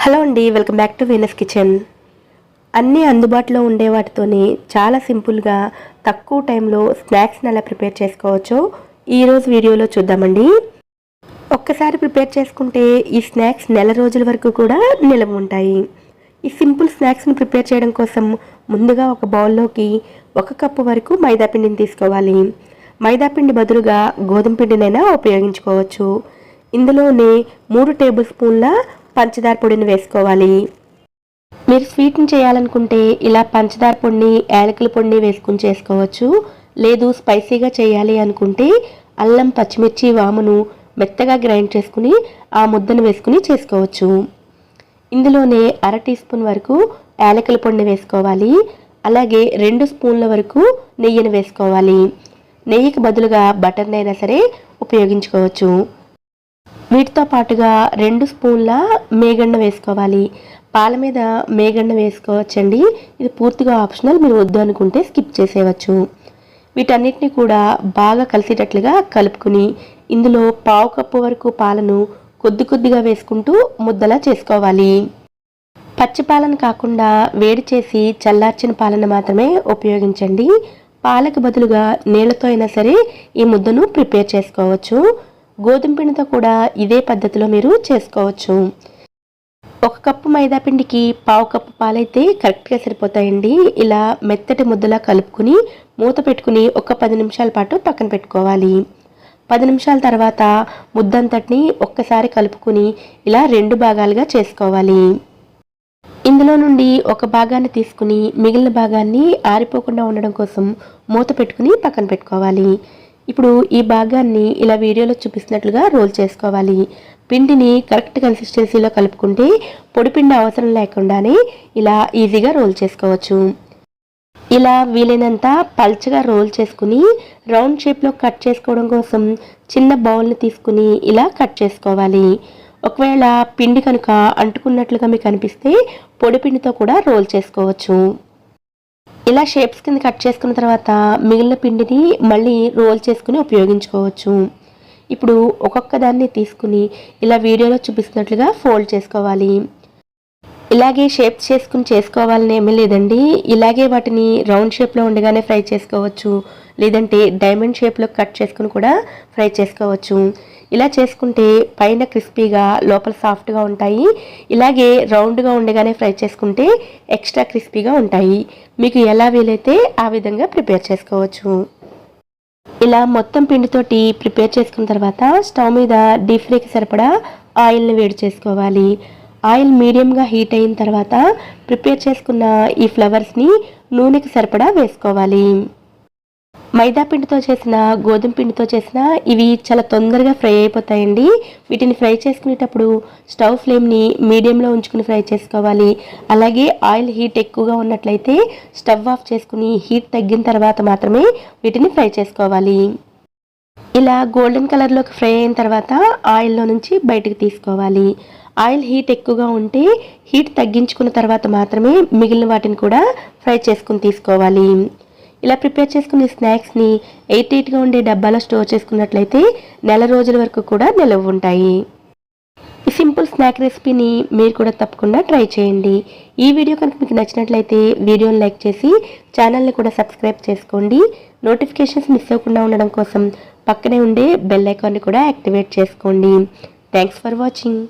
Hello అండి, welcome back to Venus kitchen. అన్నీ అందుబాటులో ఉండే వాటితోనే చాలా సింపుల్గా తక్కువ టైంలో స్నాక్స్ని ఎలా ప్రిపేర్ చేసుకోవచ్చో ఈరోజు వీడియోలో చూద్దామండి. ఒక్కసారి ప్రిపేర్ చేసుకుంటే ఈ స్నాక్స్ నెల రోజుల వరకు కూడా నిలవ ఉంటాయి. ఈ సింపుల్ స్నాక్స్ని ప్రిపేర్ చేయడం కోసం ముందుగా ఒక బౌల్లోకి 1 కప్పు వరకు మైదాపిండిని తీసుకోవాలి. మైదాపిండి బదులుగా గోధుమ పిండినైనా ఉపయోగించుకోవచ్చు. ఇందులోనే 3 టేబుల్ స్పూన్ల పంచదార పొడిని వేసుకోవాలి. మీరు స్వీట్ని చేయాలనుకుంటే ఇలా పంచదార పొడిని, యాలకుల పొడిని వేసుకుని చేసుకోవచ్చు. లేదు స్పైసీగా చేయాలి అనుకుంటే అల్లం, పచ్చిమిర్చి, వామును మెత్తగా గ్రైండ్ చేసుకుని ఆ ముద్దను వేసుకుని చేసుకోవచ్చు. ఇందులోనే 1/2 టీ స్పూన్ వరకు యాలకుల పొడిని వేసుకోవాలి. అలాగే 2 స్పూన్ల వరకు నెయ్యిని వేసుకోవాలి. నెయ్యికి బదులుగా బటర్ని అయినా సరే ఉపయోగించుకోవచ్చు. వీటితో పాటుగా 2 స్పూన్ల మేగడ్డ వేసుకోవాలి. పాల మీద మేగడ్డ వేసుకోవచ్చండి. ఇది పూర్తిగా ఆప్షనల్, మీరు వద్దు అనుకుంటే స్కిప్ చేసేయవచ్చు. వీటన్నిటిని కూడా బాగా కలిసేటట్లుగా కలుపుకుని ఇందులో 1/2 కప్పు వరకు పాలను కొద్ది కొద్దిగా వేసుకుంటూ ముద్దలా చేసుకోవాలి. పచ్చి పాలను కాకుండా వేడి చేసి చల్లార్చిన పాలను మాత్రమే ఉపయోగించండి. పాలకు బదులుగా నీళ్ళతో అయినా సరే ఈ ముద్దను ప్రిపేర్ చేసుకోవచ్చు. గోధుమ పిండితో కూడా ఇదే పద్ధతిలో మీరు చేసుకోవచ్చు. 1 కప్పు మైదా పిండికి 1/2 కప్పు పాలైతే కరెక్ట్గా సరిపోతాయండి. ఇలా మెత్తటి ముద్దలా కలుపుకుని మూత పెట్టుకుని ఒక 10 నిమిషాల పాటు పక్కన పెట్టుకోవాలి. 10 నిమిషాల తర్వాత ముద్దంతటిని ఒక్కసారి కలుపుకుని ఇలా 2 భాగాలుగా చేసుకోవాలి. ఇందులో నుండి ఒక భాగాన్ని తీసుకుని మిగిలిన భాగాన్ని ఆరిపోకుండా ఉండడం కోసం మూత పెట్టుకుని పక్కన పెట్టుకోవాలి. ఇప్పుడు ఈ భాగాన్ని ఇలా వీడియోలో చూపిస్తున్నట్లుగా రోల్ చేసుకోవాలి. పిండిని కరెక్ట్ కన్సిస్టెన్సీలో కలుపుకుంటే పొడిపిండి అవసరం లేకుండానే ఇలా ఈజీగా రోల్ చేసుకోవచ్చు. ఇలా వీలైనంత పల్చగా రోల్ చేసుకుని రౌండ్ షేప్లో కట్ చేసుకోవడం కోసం చిన్న బౌల్ని తీసుకుని ఇలా కట్ చేసుకోవాలి. ఒకవేళ పిండి కనుక అంటుకున్నట్లుగా మీకు అనిపిస్తే పొడిపిండితో కూడా రోల్ చేసుకోవచ్చు. ఇలా షేప్స్ కింద కట్ చేసుకున్న తర్వాత మిగిలిన పిండిని మళ్ళీ రోల్ చేసుకుని ఉపయోగించుకోవచ్చు. ఇప్పుడు ఒక్కొక్క దాన్ని తీసుకుని ఇలా వీడియోలో చూపిస్తున్నట్లుగా ఫోల్డ్ చేసుకోవాలి. ఇలాగే షేప్స్ చేసుకుని చేసుకోవాలని ఏమీ లేదండి. ఇలాగే వాటిని రౌండ్ షేప్లో ఉండగానే ఫ్రై చేసుకోవచ్చు. లేదంటే డైమండ్ షేప్లో కట్ చేసుకుని కూడా ఫ్రై చేసుకోవచ్చు. ఇలా చేసుకుంటే పైన క్రిస్పీగా లోపల సాఫ్ట్గా ఉంటాయి. ఇలాగే రౌండ్గా ఉండగానే ఫ్రై చేసుకుంటే ఎక్స్ట్రా క్రిస్పీగా ఉంటాయి. మీకు ఎలా వీలైతే ఆ విధంగా ప్రిపేర్ చేసుకోవచ్చు. ఇలా మొత్తం పిండితోటి ప్రిపేర్ చేసుకున్న తర్వాత స్టవ్ మీద డీప్ ఫ్రైకి సరిపడా ఆయిల్ని వేడి చేసుకోవాలి. ఆయిల్ మీడియంగా హీట్ అయిన తర్వాత ప్రిపేర్ చేసుకున్న ఈ ఫ్లవర్స్ని నూనెకి సరిపడా వేసుకోవాలి. మైదా పిండితో చేసిన, గోధుమ పిండితో చేసిన ఇవి చాలా తొందరగా ఫ్రై అయిపోతాయండి. వీటిని ఫ్రై చేసుకునేటప్పుడు స్టవ్ ఫ్లేమ్ని మీడియంలో ఉంచుకుని ఫ్రై చేసుకోవాలి. అలాగే ఆయిల్ హీట్ ఎక్కువగా ఉన్నట్లయితే స్టవ్ ఆఫ్ చేసుకుని హీట్ తగ్గిన తర్వాత మాత్రమే వీటిని ఫ్రై చేసుకోవాలి. ఇలా గోల్డెన్ కలర్లోకి ఫ్రై అయిన తర్వాత ఆయిల్లో నుంచి బయటకు తీసుకోవాలి. ఆయిల్ హీట్ ఎక్కువగా ఉంటే హీట్ తగ్గించుకున్న తర్వాత మాత్రమే మిగిలిన వాటిని కూడా ఫ్రై చేసుకుని తీసుకోవాలి. ఇలా ప్రిపేర్ చేసుకునే స్నాక్స్ని ఎయిట్గా ఉండే డబ్బాలో స్టోర్ చేసుకున్నట్లయితే నెల రోజుల వరకు కూడా నిలవ ఉంటాయి. ఈ సింపుల్ స్నాక్ రెసిపీని మీరు కూడా తప్పకుండా ట్రై చేయండి. ఈ వీడియో కనుక మీకు నచ్చినట్లయితే వీడియోని లైక్ చేసి ఛానల్ని కూడా సబ్స్క్రైబ్ చేసుకోండి. నోటిఫికేషన్స్ మిస్ అవ్వకుండా ఉండడం కోసం పక్కనే ఉండే బెల్ ఐకాన్ని కూడా యాక్టివేట్ చేసుకోండి. Thanks for watching.